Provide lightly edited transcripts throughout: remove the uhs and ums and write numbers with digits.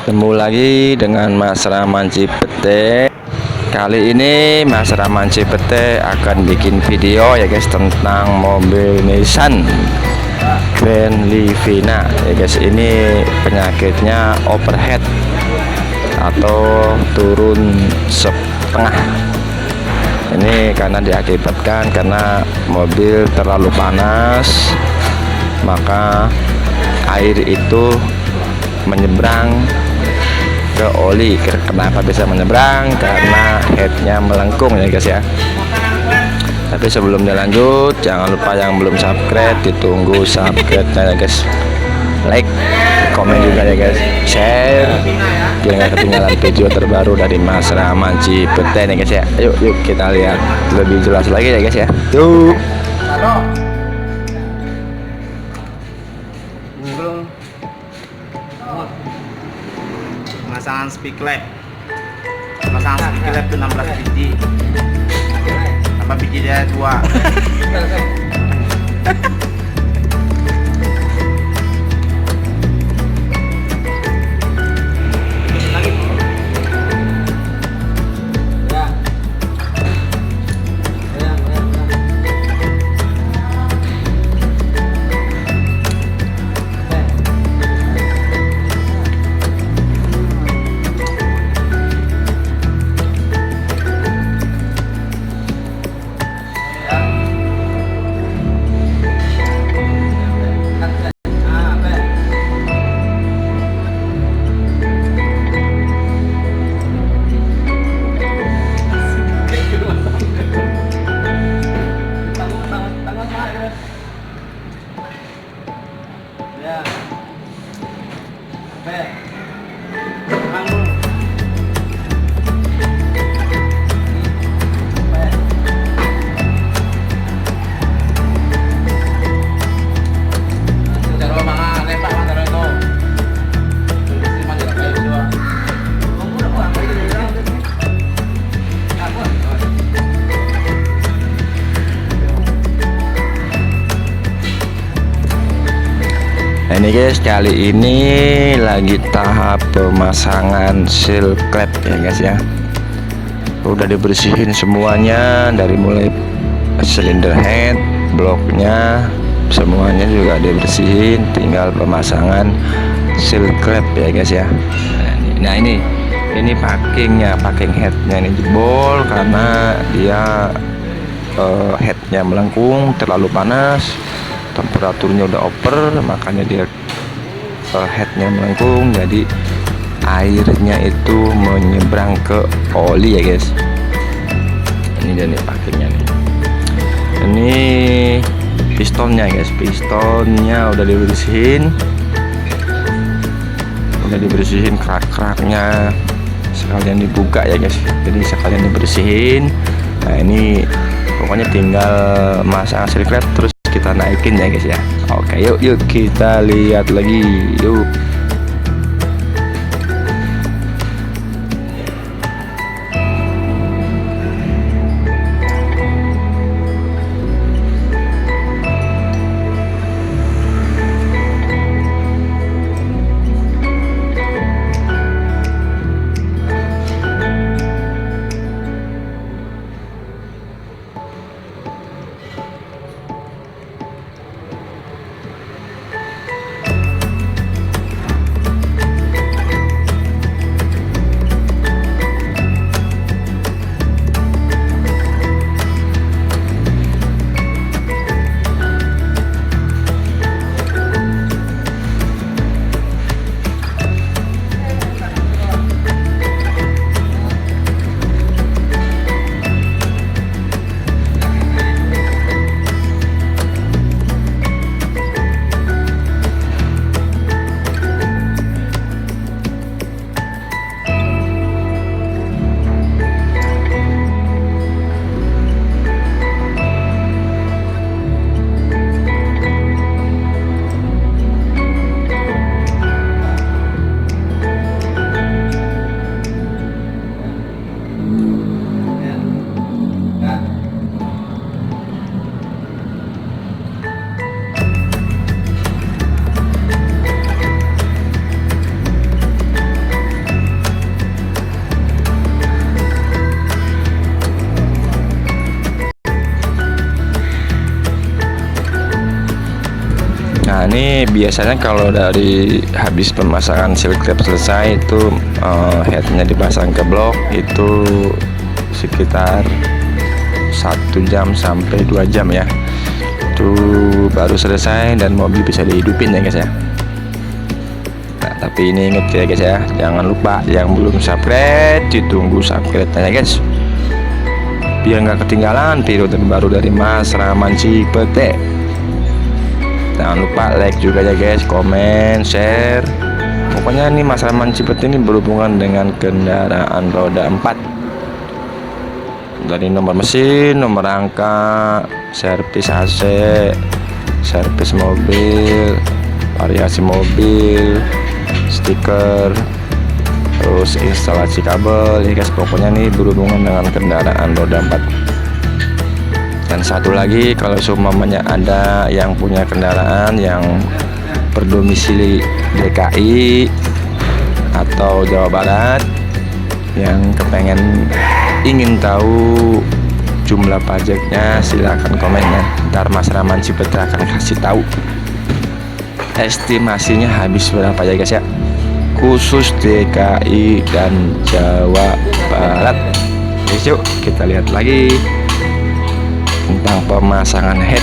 Ketemu lagi dengan Mas Rahman Cipete. Kali ini Mas Rahman Cipete akan bikin video ya guys tentang mobil Nissan Grand Livina ya guys. Ini penyakitnya overheat atau turun setengah. Ini karena diakibatkan karena mobil terlalu panas, maka air itu menyeberang ke oli. Kenapa bisa menyeberang? Karena headnya melengkung ya guys ya. Tapi sebelum dilanjut, jangan lupa yang belum subscribe ditunggu subscribe-nya ya guys, like, komen juga ya guys, share biar nggak ketinggalan video terbaru dari Mas Rahman Cipete nih guys ya. Yuk kita lihat lebih jelas lagi ya guys ya. Yuk. Pemasangan speak lab itu 16 biji, tambah biji dia 2. Nah, ini guys, kali ini lagi tahap pemasangan seal klep ya guys ya. Udah dibersihin semuanya, dari mulai silinder head, bloknya, semuanya juga dibersihin, tinggal pemasangan seal klep ya guys ya. Nah ini packingnya, packing headnya ini jebol karena dia headnya melengkung, terlalu panas, temperaturnya udah over, makanya dia headnya melengkung, jadi airnya itu menyeberang ke oli ya guys. Ini dia nih packingnya nih. Ini pistonnya guys, pistonnya udah dibersihin, kerak-keraknya sekalian dibuka ya guys, jadi sekalian dibersihin. Nah ini pokoknya tinggal masang seal klep terus kita naikin ya guys ya. Oke, yuk kita lihat lagi yuk. biasanya kalau dari habis pemasangan seal cap selesai itu headnya dipasang ke blok itu sekitar 1 jam sampai 2 jam ya, itu baru selesai dan mobil bisa dihidupin ya guys ya. Nah, tapi ini inget ya guys ya, jangan lupa yang belum subscribe ditunggu subscribe-nya ya guys, biar nggak ketinggalan video terbaru dari Mas Rahman Cipete. Jangan lupa like juga ya guys, komen, share. Pokoknya nih Mas Rahman Cipete ini berhubungan dengan kendaraan roda 4, dari nomor mesin, nomor rangka, servis AC, servis mobil, variasi mobil, stiker, terus instalasi kabel ya guys. Pokoknya nih berhubungan dengan kendaraan roda 4. Dan satu lagi, kalau seumpamanya ada yang punya kendaraan yang berdomisili DKI atau Jawa Barat yang kepengen ingin tahu jumlah pajaknya, silahkan komen ya. Ntar Mas Rahman Cipete akan kasih tahu estimasinya habis berapa ya guys ya, khusus DKI dan Jawa Barat. Guys, yuk kita lihat lagi tentang pemasangan head.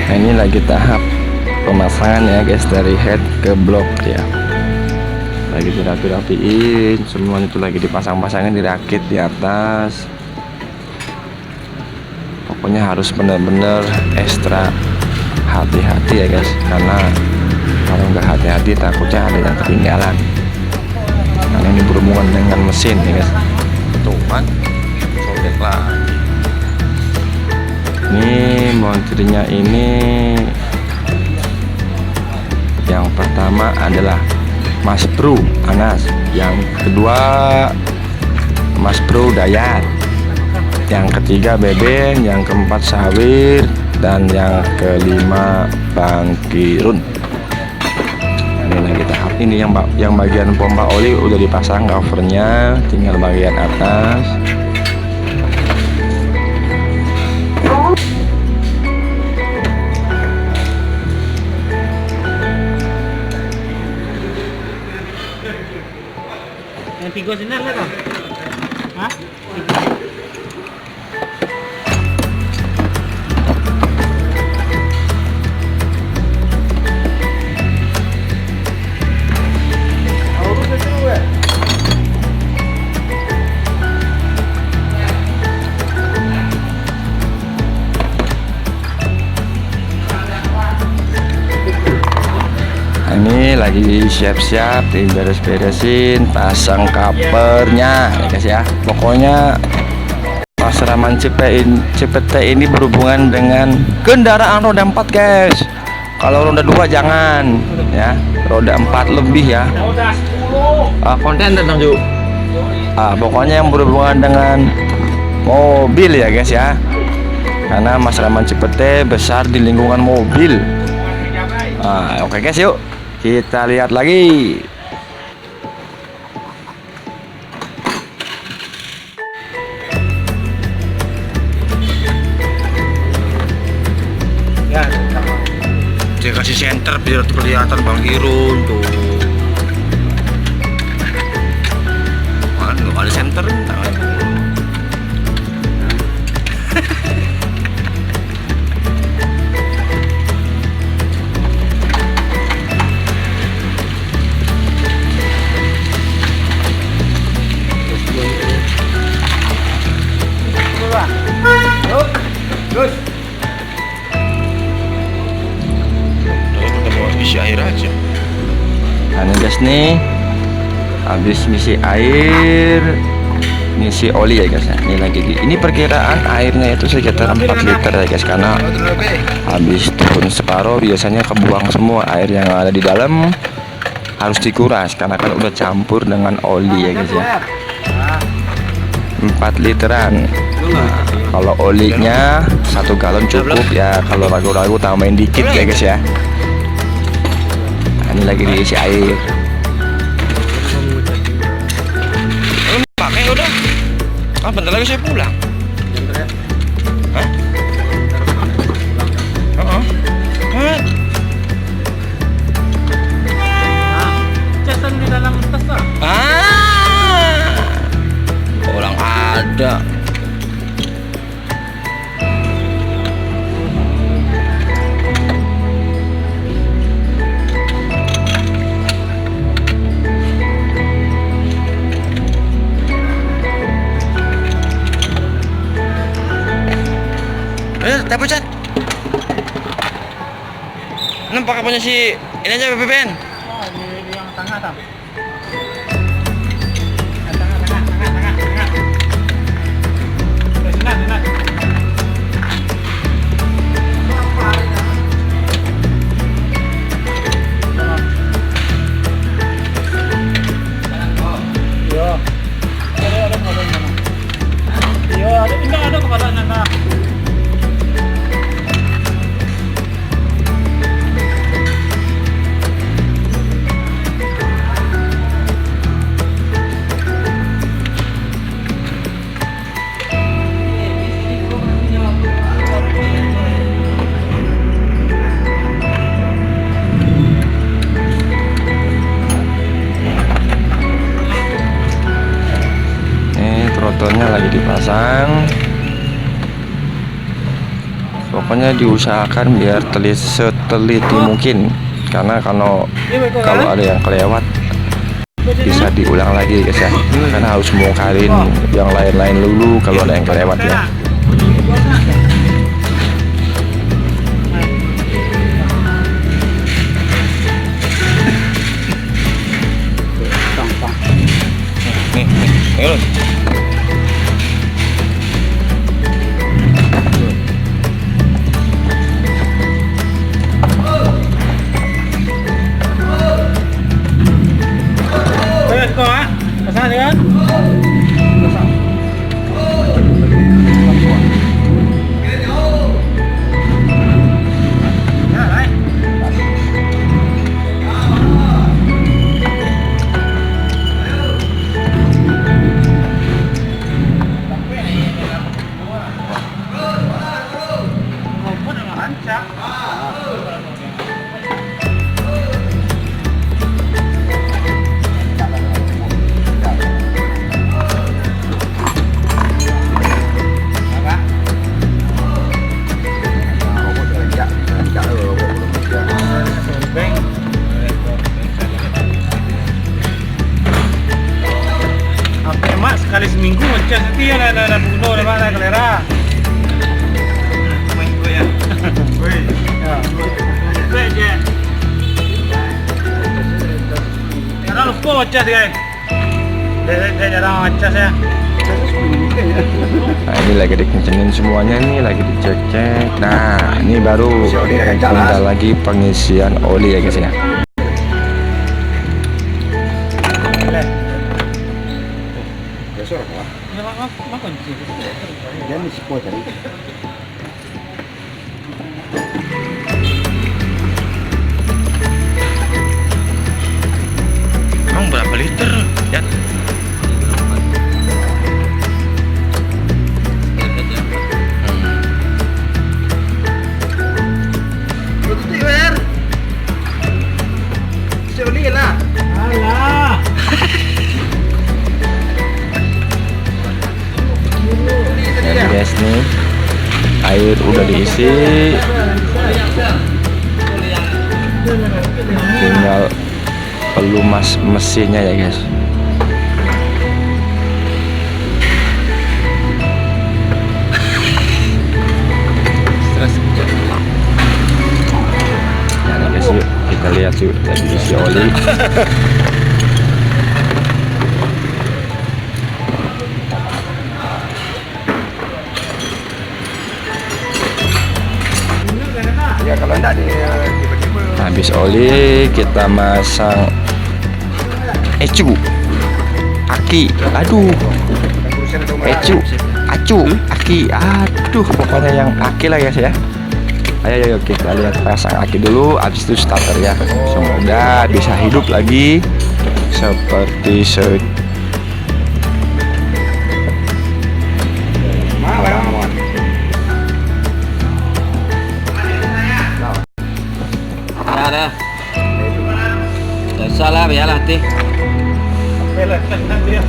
Nah, ini lagi tahap pemasangan ya guys, dari head ke blok ya, lagi dirapi-rapiin semuanya, itu lagi dipasang-pasangin, dirakit di atas. Pokoknya harus bener-bener ekstra hati-hati ya guys, karena kalau nggak hati-hati takutnya ada yang ketinggalan, karena ini berhubungan dengan mesin ya guys. Tuh kan sobek lah. Ini montirnya ini yang pertama adalah Mas Bro Anas, yang kedua Mas Bro Dayat, yang ketiga Beben, yang keempat Sawir, dan yang kelima Bang Kirun. Ini lagi tahap ini yang bagian pompa oli udah dipasang covernya, tinggal bagian atas. Yang tiga sini lah kan? Hah? lagi siap-siap diberes-beresin, pasang covernya ya guys ya. Pokoknya Pasraman Cipete ini berhubungan dengan kendaraan roda 4 guys. Kalau roda 2 jangan ya, roda 4 lebih ya. Konten tentang Ju. Pokoknya yang berhubungan dengan mobil ya guys ya. Karena Pasraman Cipete besar di lingkungan mobil. Oke guys, yuk kita lihat lagi. Ya, Dia kasih senter biar kelihatan Bang Irun tuh. Mana nggak ada senter? Terus. Ketemu misi air aja. Nah ini guys nih, habis misi air, misi oli ya guys ya. Ini lagi ini perkiraan airnya itu sekitar 4 liter ya guys, karena habis turun separuh biasanya kebuang semua air yang ada di dalam, harus dikuras karena kan udah campur dengan oli ya guys ya. 4 literan. Kalau olinya 1 galon cukup ya, kalau ragu-ragu tambahin dikit ya guys ya. Nah, ini lagi diisi air. Pakai udah. Bentar lagi saya pulang. Hah? Casan di dalam tas lah. Orang ada. Tapi Chan, pakai punya si ini aja BBN. Di yang tengah tam. Tengah. Iya, ada kepala nana. Motornya lagi dipasang. Pokoknya diusahakan biar seteliti mungkin, karena kalau ada yang kelewat bisa diulang lagi guys ya. Karena harus bongkarin yang lain-lain dulu kalau ada yang kelewat ya. Nih, Pasang kan? ngecas guys. Dia jarang ngecas ya. Nah ini lagi dikencengin semuanya nih, lagi dicek-cek. Nah ini baru tinggal lagi pengisian oli ya guys ya. Ya mak kunci. Emang berapa liter? Ya. Alah. Nah guys nih, air udah diisi, tinggal pelumas mesinnya ya guys. Nah guys, yuk kita lihat yuk lagi isi oli. Ya kalau enggak tiba-tiba. Habis oli kita masang ecu, aki, aduh, ecu, acu, aki, aduh, pokoknya yang aki lah guys ya. Ayo kita lihat pasang aki dulu, habis itu starter ya. Semoga bisa hidup lagi seperti Ada. Salah biarlah teh. Belas nanti ya.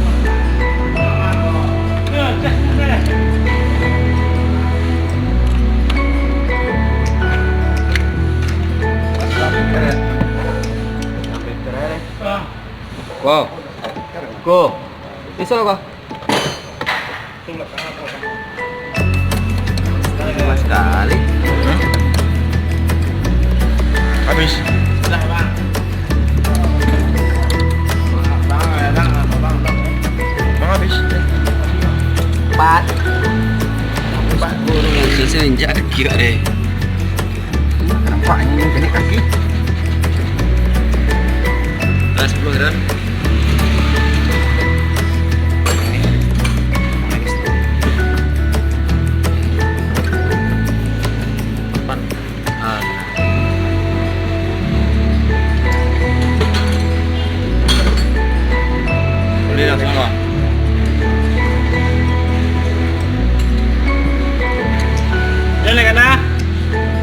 Wow. Go. Bisa loh kok. Sekali. Habis. Bang habis. 4 burung yang sisa yang jaki deh. Kenapa ini kena kaki? 10 gram.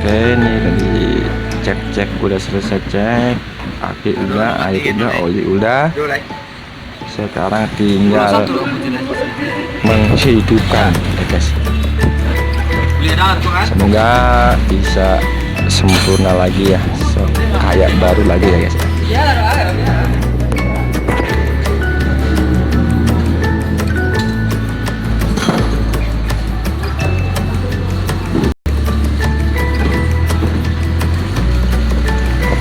Oke, ini tadi cek udah selesai cek, aki udah, air udah, oli udah. Sekarang tinggal menghidupkan ya guys. Semoga bisa sempurna lagi ya, kayak baru lagi ya guys.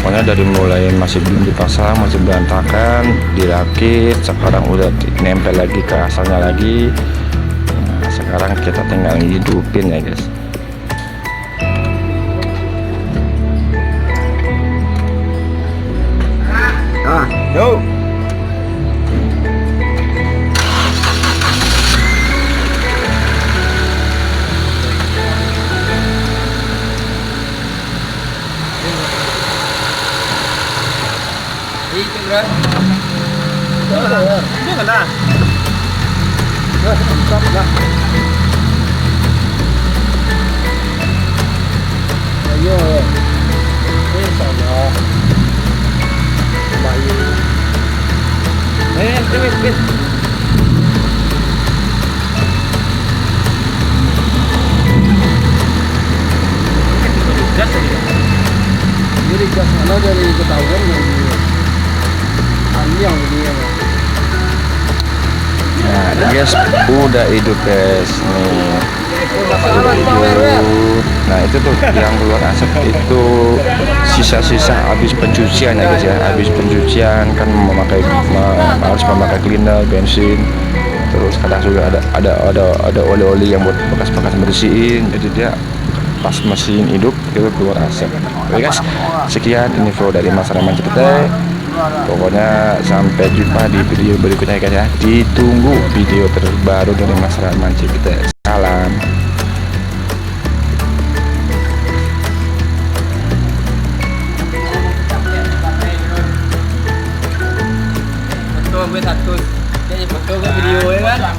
Pokoknya dari mulai masih belum dipasang, masih berantakan, dirakit, sekarang udah nempel lagi ke asalnya lagi. Nah, sekarang kita tinggal hidupin ya guys. Yo. Jadi gas mana dari ketahuan yang dia. Nah guys, udah hidup guys nih. Udah hidup. Nah itu itu tuh yang keluar asap itu sisa-sisa habis pencucian ya guys ya. Habis pencucian kan harus memakai cleaner, bensin, terus kadang juga ada oli-oli yang buat bekas-bekas bersihin, jadi dia pas mesin hidup itu keluar asap. Oke guys, sekian info dari Mas Rahman Cipete. Pokoknya sampai jumpa di video berikutnya guys ya. Ditunggu video terbaru dari Mas Rahman Cipete. Salam. Betul, gue satu. Jadi betul ke video ya kan?